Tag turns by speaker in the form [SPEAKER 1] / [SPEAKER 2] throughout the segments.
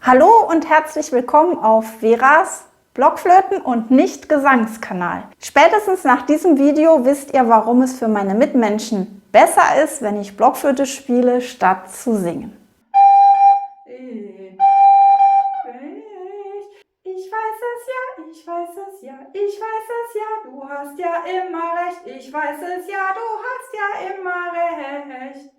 [SPEAKER 1] Hallo und herzlich willkommen auf Veras Blockflöten- und Nicht-Gesangskanal. Spätestens nach diesem Video wisst ihr, warum es für meine Mitmenschen besser ist, wenn ich Blockflöte spiele, statt zu singen. Ich weiß es ja, ich weiß es ja, ich weiß es ja, du hast ja immer recht. Ich weiß es ja, du hast ja immer recht.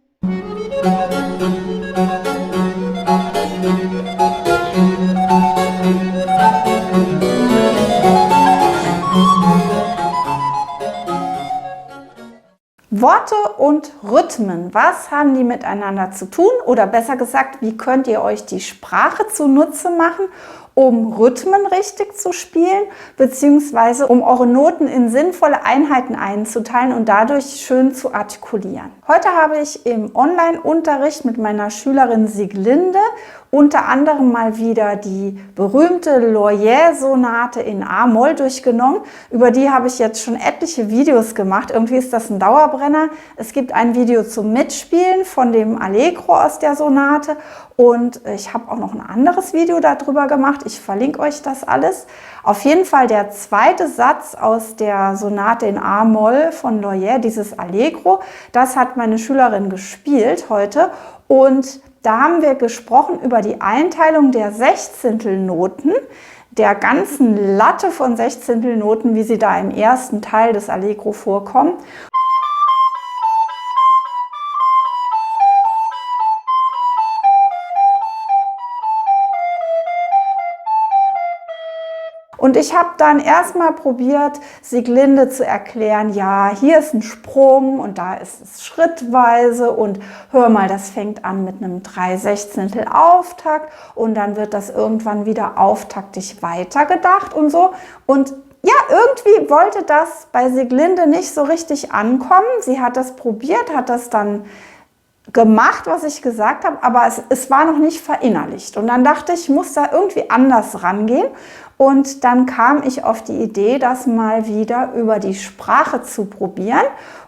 [SPEAKER 1] Worte und Rhythmen, was haben die miteinander zu tun? Oder besser gesagt, wie könnt ihr euch die Sprache zunutze machen, um Rhythmen richtig zu spielen, beziehungsweise um eure Noten in sinnvolle Einheiten einzuteilen und dadurch schön zu artikulieren. Heute habe ich im Online-Unterricht mit meiner Schülerin Sieglinde unter anderem mal wieder die berühmte Loyer-Sonate in A-Moll durchgenommen. Über die habe ich jetzt schon etliche Videos gemacht. Irgendwie ist das ein Dauerbrenner. Es gibt ein Video zum Mitspielen von dem Allegro aus der Sonate und ich habe auch noch ein anderes Video darüber gemacht. Ich verlinke euch das alles. Auf jeden Fall der zweite Satz aus der Sonate in A-Moll von Loyer, dieses Allegro, das hat meine Schülerin gespielt heute und da haben wir gesprochen über die Einteilung der Sechzehntelnoten, der ganzen Latte von Sechzehntelnoten, wie sie da im ersten Teil des Allegro vorkommen. Und ich habe dann erstmal probiert, Sieglinde zu erklären, ja, hier ist ein Sprung und da ist es schrittweise und hör mal, das fängt an mit einem 3/16 Auftakt und dann wird das irgendwann wieder auftaktig weitergedacht und so. Und ja, irgendwie wollte das bei Sieglinde nicht so richtig ankommen. Sie hat das probiert, hat das dann gemacht, was ich gesagt habe, aber es war noch nicht verinnerlicht. Und dann dachte ich, ich muss da irgendwie anders rangehen. Und dann kam ich auf die Idee, das mal wieder über die Sprache zu probieren.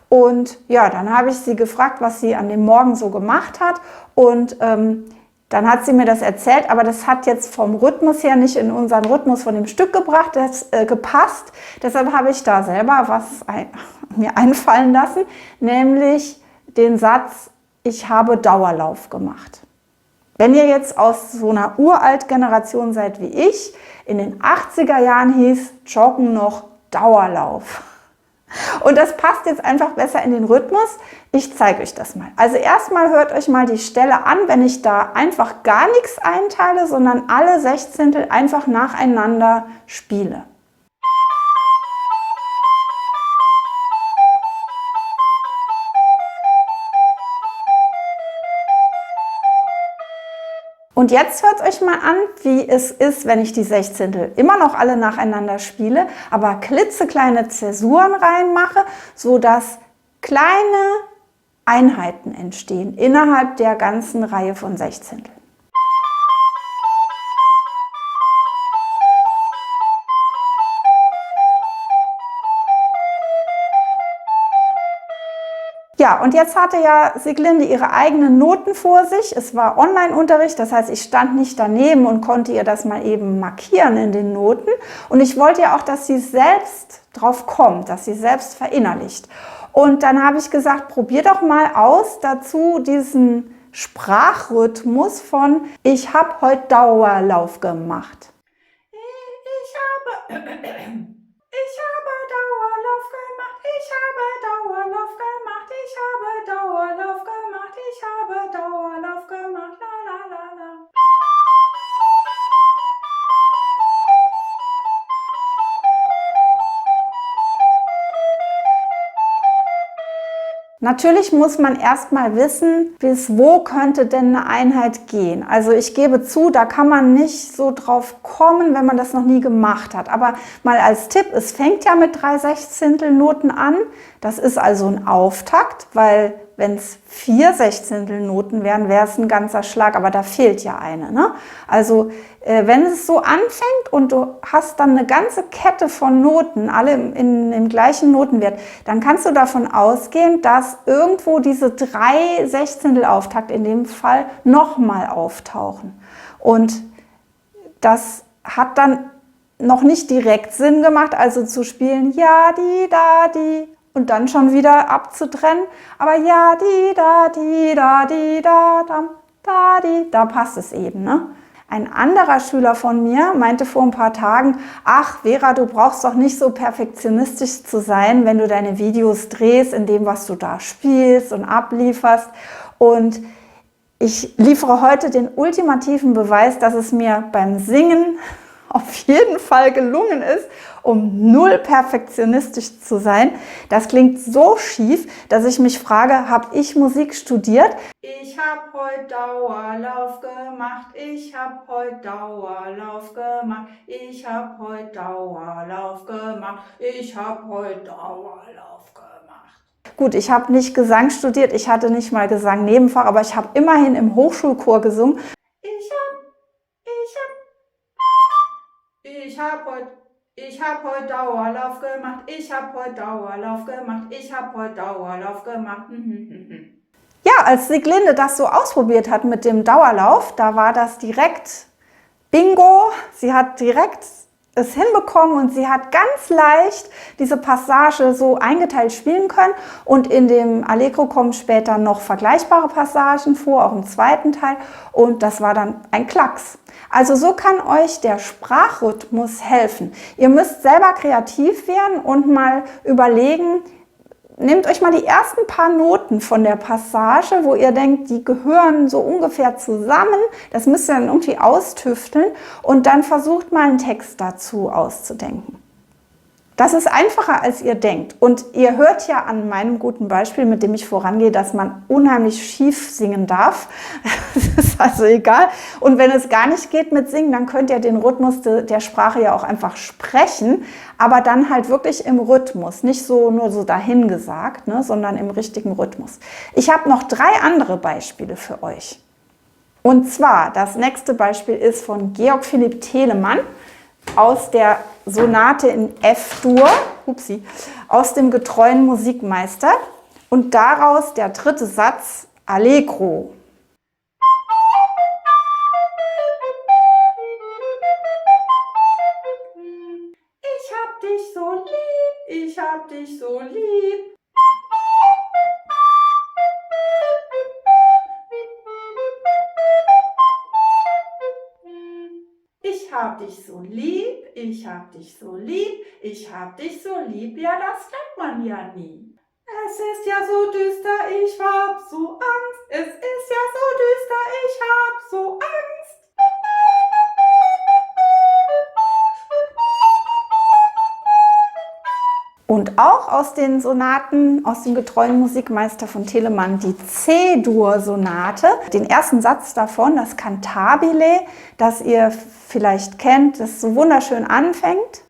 [SPEAKER 1] Und ja, dann habe ich sie gefragt, was sie an dem Morgen so gemacht hat. Und dann hat sie mir das erzählt, aber das hat jetzt vom Rhythmus her nicht in unseren Rhythmus von dem Stück gepasst. Deshalb habe ich da selber mir einfallen lassen, nämlich den Satz, ich habe Dauerlauf gemacht. Wenn ihr jetzt aus so einer Uralt-Generation seid wie ich, in den 80er Jahren hieß Joggen noch Dauerlauf. Und das passt jetzt einfach besser in den Rhythmus. Ich zeige euch das mal. Also erstmal hört euch mal die Stelle an, wenn ich da einfach gar nichts einteile, sondern alle Sechzehntel einfach nacheinander spiele. Und jetzt hört euch mal an, wie es ist, wenn ich die Sechzehntel immer noch alle nacheinander spiele, aber klitzekleine Zäsuren reinmache, sodass kleine Einheiten entstehen innerhalb der ganzen Reihe von Sechzehnteln. Ja, und jetzt hatte ja Sieglinde ihre eigenen Noten vor sich. Es war Online-Unterricht, das heißt, ich stand nicht daneben und konnte ihr das mal eben markieren in den Noten. Und ich wollte ja auch, dass sie selbst drauf kommt, dass sie selbst verinnerlicht. Und dann habe ich gesagt, probier doch mal aus dazu diesen Sprachrhythmus von ich habe heute Dauerlauf gemacht. Ich habe Dauerlauf gemacht, ich habe Dauerlauf gemacht, ich habe Dauerlauf gemacht, ich habe Dauerlauf gemacht, la la la la. Natürlich muss man erstmal wissen, bis wo könnte denn eine Einheit gehen. Also ich gebe zu, da kann man nicht so drauf kommen, wenn man das noch nie gemacht hat. Aber mal als Tipp, es fängt ja mit 3/16 an. Das ist also ein Auftakt, weil wenn es 4 Sechzehntelnoten wären, wäre es ein ganzer Schlag, aber da fehlt ja eine, ne? Also wenn es so anfängt und du hast dann eine ganze Kette von Noten, alle im gleichen Notenwert, dann kannst du davon ausgehen, dass irgendwo diese 3 Sechzehntelauftakt in dem Fall nochmal auftauchen. Und das hat dann noch nicht direkt Sinn gemacht, also zu spielen, ja, die, da, die, und dann schon wieder abzutrennen. Aber ja, die, da, da, die, da passt es eben, ne? Ein anderer Schüler von mir meinte vor ein paar Tagen, ach Vera, du brauchst doch nicht so perfektionistisch zu sein, wenn du deine Videos drehst, in dem, was du da spielst und ablieferst. Und ich liefere heute den ultimativen Beweis, dass es mir beim Singen auf jeden Fall gelungen ist, um null perfektionistisch zu sein. Das klingt so schief, dass ich mich frage, habe ich Musik studiert? Ich habe heute Dauerlauf gemacht, ich habe heute Dauerlauf gemacht, ich habe heute Dauerlauf gemacht, ich habe heute Dauerlauf gemacht. Gut, ich habe nicht Gesang studiert, ich hatte nicht mal Gesang Nebenfach, aber ich habe immerhin im Hochschulchor gesungen. Ich hab heute Dauerlauf gemacht, ich habe heute Dauerlauf gemacht, ich habe heute Dauerlauf gemacht. Ja, als Sieglinde das so ausprobiert hat mit dem Dauerlauf, da war das direkt Bingo. Sie hat direkt es hinbekommen und sie hat ganz leicht diese Passage so eingeteilt spielen können. Und in dem Allegro kommen später noch vergleichbare Passagen vor, auch im zweiten Teil. Und das war dann ein Klacks. Also so kann euch der Sprachrhythmus helfen. Ihr müsst selber kreativ werden und mal überlegen, nehmt euch mal die ersten paar Noten von der Passage, wo ihr denkt, die gehören so ungefähr zusammen. Das müsst ihr dann irgendwie austüfteln und dann versucht mal einen Text dazu auszudenken. Das ist einfacher, als ihr denkt. Und ihr hört ja an meinem guten Beispiel, mit dem ich vorangehe, dass man unheimlich schief singen darf. Das ist also egal. Und wenn es gar nicht geht mit Singen, dann könnt ihr den Rhythmus der Sprache ja auch einfach sprechen, aber dann halt wirklich im Rhythmus. Nicht so nur so dahingesagt, ne, sondern im richtigen Rhythmus. Ich habe noch 3 andere Beispiele für euch. Und zwar, das nächste Beispiel ist von Georg Philipp Telemann aus der Sonate in F-Dur, aus dem Getreuen Musikmeister und daraus der 3. Satz Allegro. Ich hab dich so lieb, ich hab dich so lieb. Ich hab dich so lieb, ich hab dich so lieb, ich hab dich so lieb, ja, das kennt man ja nie. Es ist ja so düster, ich hab so Angst, es ist ja so düster, ich hab so Angst. Und auch aus den Sonaten, aus dem Getreuen Musikmeister von Telemann, die C-Dur-Sonate. Den ersten Satz davon, das Cantabile, das ihr vielleicht kennt, das so wunderschön anfängt.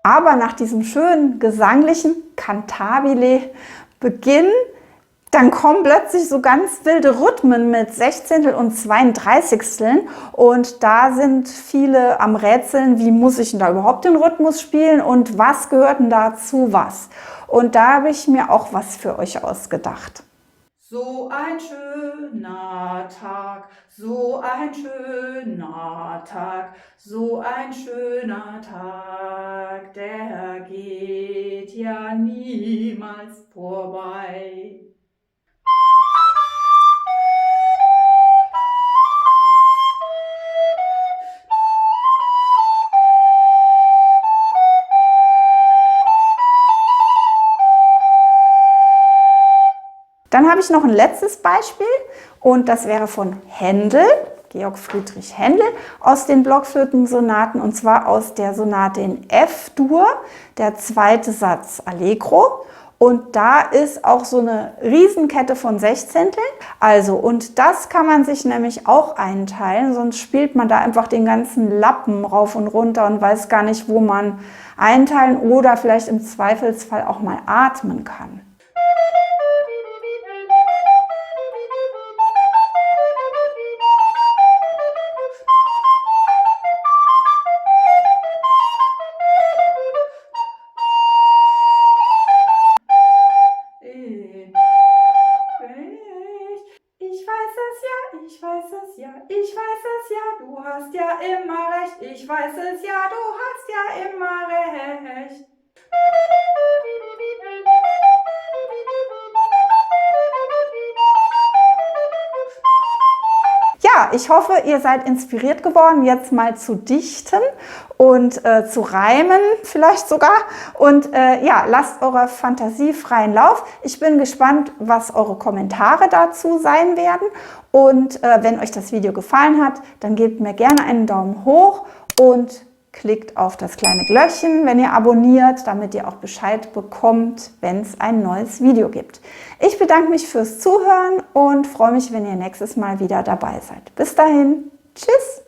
[SPEAKER 1] Aber nach diesem schönen gesanglichen Cantabile Beginn, dann kommen plötzlich so ganz wilde Rhythmen mit Sechzehntel und 32. Und da sind viele am Rätseln, wie muss ich denn da überhaupt den Rhythmus spielen und was gehört denn da zu was? Und da habe ich mir auch was für euch ausgedacht. So ein schöner Tag, so ein schöner Tag, so ein schöner Tag, der geht ja niemals vorbei. Dann habe ich noch ein letztes Beispiel und das wäre von Händel, Georg Friedrich Händel, aus den Blockflötensonaten und zwar aus der Sonate in F-Dur, der 2. Satz Allegro. Und da ist auch so eine Riesenkette von Sechzehnteln. Also, und das kann man sich nämlich auch einteilen, sonst spielt man da einfach den ganzen Lappen rauf und runter und weiß gar nicht, wo man einteilen oder vielleicht im Zweifelsfall auch mal atmen kann.
[SPEAKER 2] immer recht.
[SPEAKER 1] Ja, ich hoffe, ihr seid inspiriert geworden, jetzt mal zu dichten und zu reimen vielleicht sogar. Und ja, lasst eurer Fantasie freien Lauf. Ich bin gespannt, was eure Kommentare dazu sein werden. Und wenn euch das Video gefallen hat, dann gebt mir gerne einen Daumen hoch und klickt auf das kleine Glöckchen, wenn ihr abonniert, damit ihr auch Bescheid bekommt, wenn es ein neues Video gibt. Ich bedanke mich fürs Zuhören und freue mich, wenn ihr nächstes Mal wieder dabei seid. Bis dahin, tschüss!